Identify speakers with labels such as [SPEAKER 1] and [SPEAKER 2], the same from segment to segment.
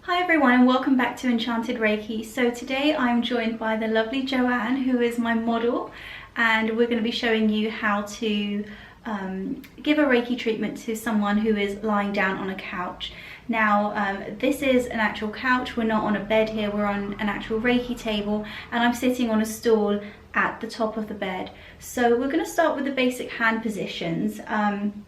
[SPEAKER 1] Hi everyone and welcome back to Enchanted Reiki. So today I'm joined by the lovely Joanne, who is my model, and we're going to be showing you how to give a Reiki treatment to someone who is lying down on a couch. Now this is an actual couch, we're not on a bed here, we're on an actual Reiki table, and I'm sitting on a stool at the top of the bed. So we're going to start with the basic hand positions, and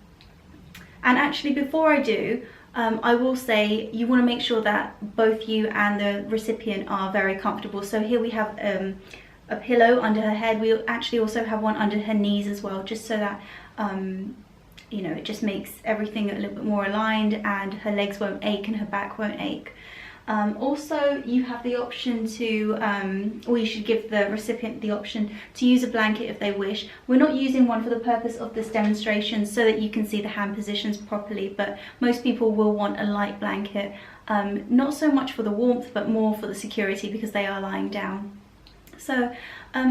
[SPEAKER 1] actually before I do, I will say you want to make sure that both you and the recipient are very comfortable. So here we have a pillow under her head. We actually also have one under her knees as well, just so that you know, it just makes everything a little bit more aligned and her legs won't ache and her back won't ache. Also, you have the option to, or you should give the recipient the option to use a blanket if they wish. We're not using one for the purpose of this demonstration so that you can see the hand positions properly, but most people will want a light blanket, not so much for the warmth but more for the security because they are lying down. So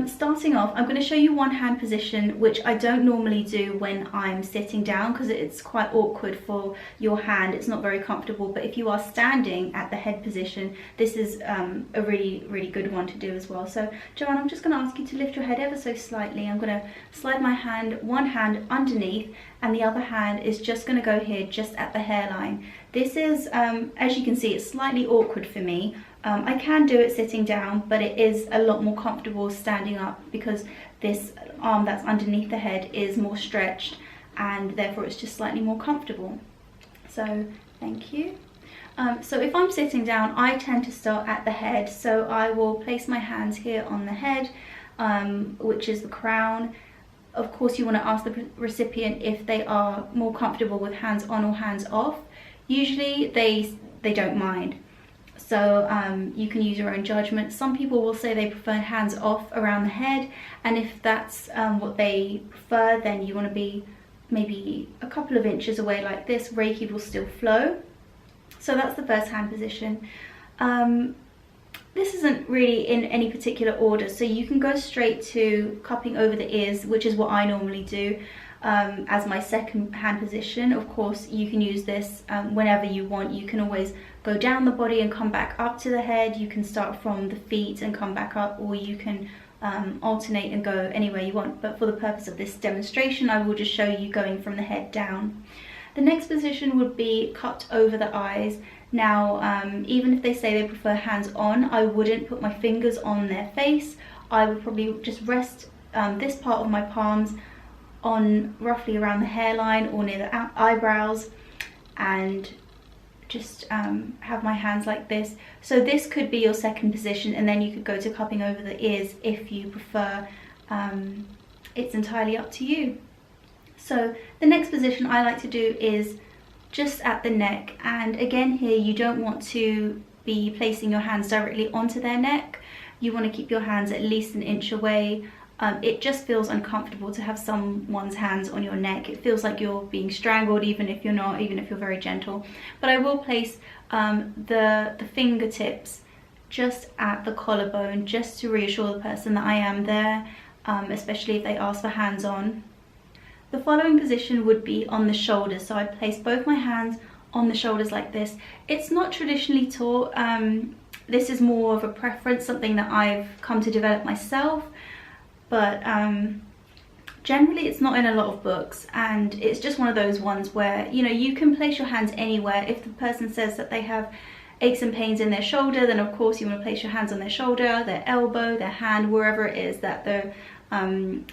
[SPEAKER 1] starting off, I'm going to show you one hand position, which I don't normally do when I'm sitting down because it's quite awkward for your hand. It's not very comfortable, but if you are standing at the head position, this is a really good one to do as well. So Joanne, I'm just going to ask you to lift your head ever so slightly. I'm going to slide my hand, one hand underneath, and the other hand is just going to go here just at the hairline. This is, as you can see, it's slightly awkward for me. I can do it sitting down, but it is a lot more comfortable standing up because this arm that's underneath the head is more stretched and therefore it's just slightly more comfortable. So thank you. So if I'm sitting down, I tend to start at the head. So I will place my hands here on the head, which is the crown. Of course, you want to ask the recipient if they are more comfortable with hands on or hands off. Usually they don't mind. So you can use your own judgment. Some people will say they prefer hands off around the head, and if that's what they prefer, then you want to be maybe a couple of inches away like this. Reiki will still flow. So that's the first hand position. This isn't really in any particular order, so you can go straight to cupping over the ears, which is what I normally do. As my second hand position. Of course, you can use this whenever you want. You can always go down the body and come back up to the head. You can start from the feet and come back up, or you can alternate and go anywhere you want. But for the purpose of this demonstration, I will just show you going from the head down. The next position would be cupped over the eyes. Now, even if they say they prefer hands on, I wouldn't put my fingers on their face. I would probably just rest this part of my palms on roughly around the hairline or near the eyebrows, and just have my hands like this. So this could be your second position, and then you could go to cupping over the ears if you prefer. It's entirely up to you. So the next position I like to do is just at the neck, and again here you don't want to be placing your hands directly onto their neck. You want to keep your hands at least an inch away. It just feels uncomfortable to have someone's hands on your neck. It feels like you're being strangled, even if you're not, even if you're very gentle. But I will place the fingertips just at the collarbone, just to reassure the person that I am there, especially if they ask for hands on. The following position would be on the shoulders. So I place both my hands on the shoulders like this. It's not traditionally taught. This is more of a preference, something that I've come to develop myself. But generally it's not in a lot of books, and it's just one of those ones where, you know, you can place your hands anywhere. If the person says that they have aches and pains in their shoulder, then of course you want to place your hands on their shoulder, their elbow, their hand, wherever it is that the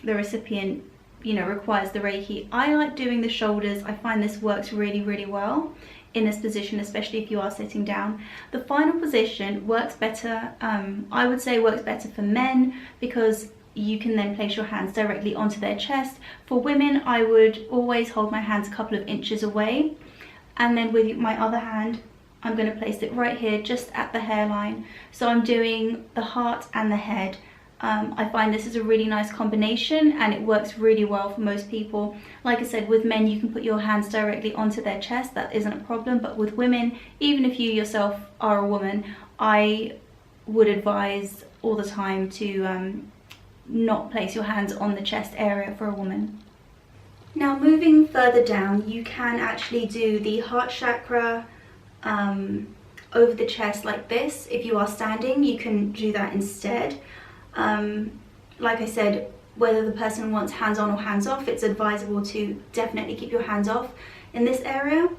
[SPEAKER 1] recipient, you know, requires the Reiki. I like doing the shoulders. I find this works really well in this position, especially if you are sitting down. The final position works better, I would say works better for men, because you can then place your hands directly onto their chest. For women, I would always hold my hands a couple of inches away, and then with my other hand I'm going to place it right here just at the hairline. So I'm doing the heart and the head. I find this is a really nice combination, and it works really well for most people. Like I said, with men you can put your hands directly onto their chest, that isn't a problem, but with women, even if you yourself are a woman, I would advise all the time to not place your hands on the chest area for a woman. Now moving further down, you can actually do the heart chakra, over the chest like this. If you are standing, you can do that instead. Like I said, whether the person wants hands on or hands off, it's advisable to definitely keep your hands off in this area.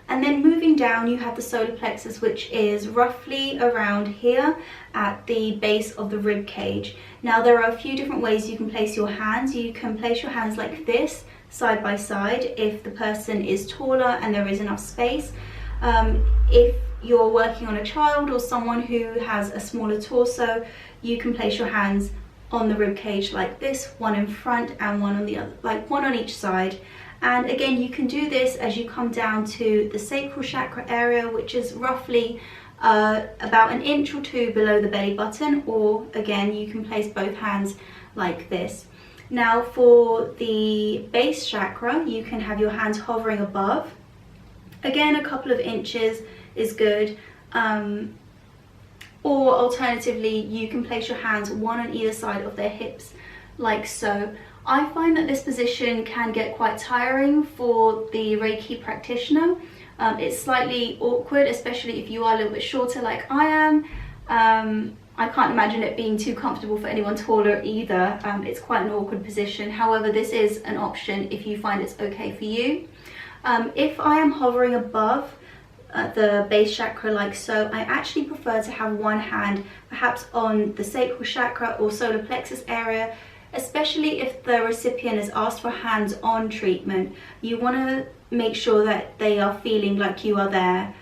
[SPEAKER 1] And then moving down, you have the solar plexus, which is roughly around here at the base of the rib cage. Now there are a few different ways you can place your hands. You can place your hands like this, side by side, if the person is taller and there is enough space. If you're working on a child or someone who has a smaller torso, you can place your hands on the rib cage like this, one in front and one on the other, like one on each side. And again, you can do this as you come down to the sacral chakra area, which is roughly about an inch or two below the belly button, or again, you can place both hands like this. Now for the base chakra, you can have your hands hovering above. Again, a couple of inches is good. Or alternatively, you can place your hands one on either side of their hips, like so. I find that this position can get quite tiring for the Reiki practitioner. It's slightly awkward, especially if you are a little bit shorter like I am. I can't imagine it being too comfortable for anyone taller either. It's quite an awkward position. However, this is an option if you find it's okay for you. If I am hovering above the base chakra like so, I actually prefer to have one hand perhaps on the sacral chakra or solar plexus area, especially if the recipient is asked for hands-on treatment. You want to make sure that they are feeling like you are there.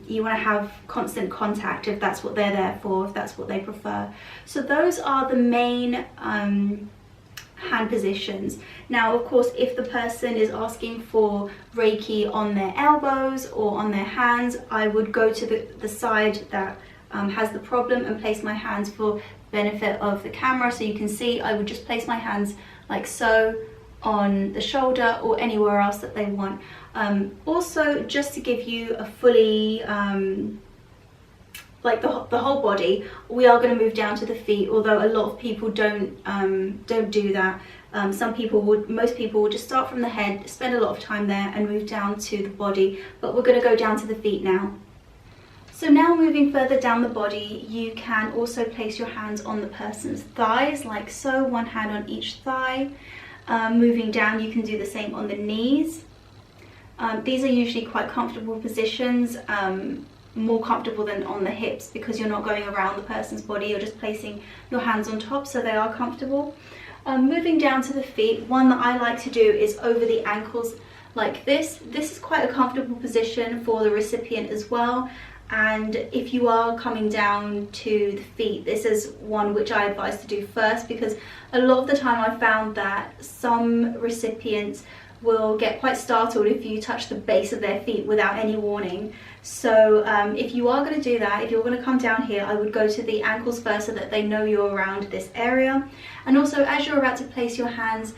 [SPEAKER 1] You want to have constant contact if that's what they're there for, if that's what they prefer. So those are the main hand positions. Now, of course, if the person is asking for Reiki on their elbows or on their hands, I would go to the side that has the problem and place my hands for benefit of the camera so you can see. I would just place my hands like so on the shoulder or anywhere else that they want. Also, just to give you a fully like the whole body, we are going to move down to the feet, although a lot of people don't do that. Most people would just start from the head, spend a lot of time there and move down to the body, but we're going to go down to the feet now. So now moving further down the body, you can also place your hands on the person's thighs like so, one hand on each thigh. Moving down, you can do the same on the knees. These are usually quite comfortable positions, more comfortable than on the hips because you're not going around the person's body, you're just placing your hands on top, so they are comfortable. Moving down to the feet, one that I like to do is over the ankles like this. This is quite a comfortable position for the recipient as well. And if you are coming down to the feet, this is one which I advise to do first, because a lot of the time I've found that some recipients will get quite startled if you touch the base of their feet without any warning. So if you are going to do that, if you're going to come down here, I would go to the ankles first so that they know you're around this area. And also, as you're about to place your hands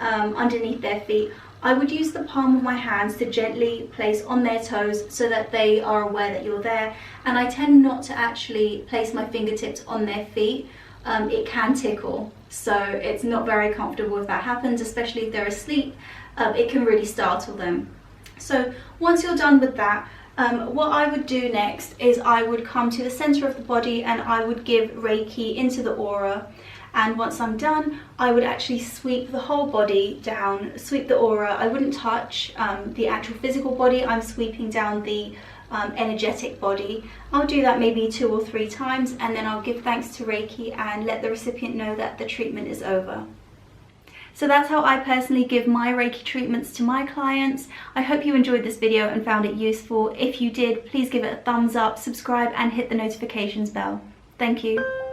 [SPEAKER 1] underneath their feet, I would use the palm of my hands to gently place on their toes so that they are aware that you're there. And I tend not to actually place my fingertips on their feet. It can tickle, so it's not very comfortable if that happens, especially if they're asleep. It can really startle them. So once you're done with that, what I would do next is I would come to the center of the body and I would give Reiki into the aura. And once I'm done, I would actually sweep the whole body down, sweep the aura. I wouldn't touch the actual physical body, I'm sweeping down the energetic body. I'll do that maybe 2 or 3 times, and then I'll give thanks to Reiki and let the recipient know that the treatment is over. So that's how I personally give my Reiki treatments to my clients. I hope you enjoyed this video and found it useful. If you did, please give it a thumbs up, subscribe and hit the notifications bell. Thank you.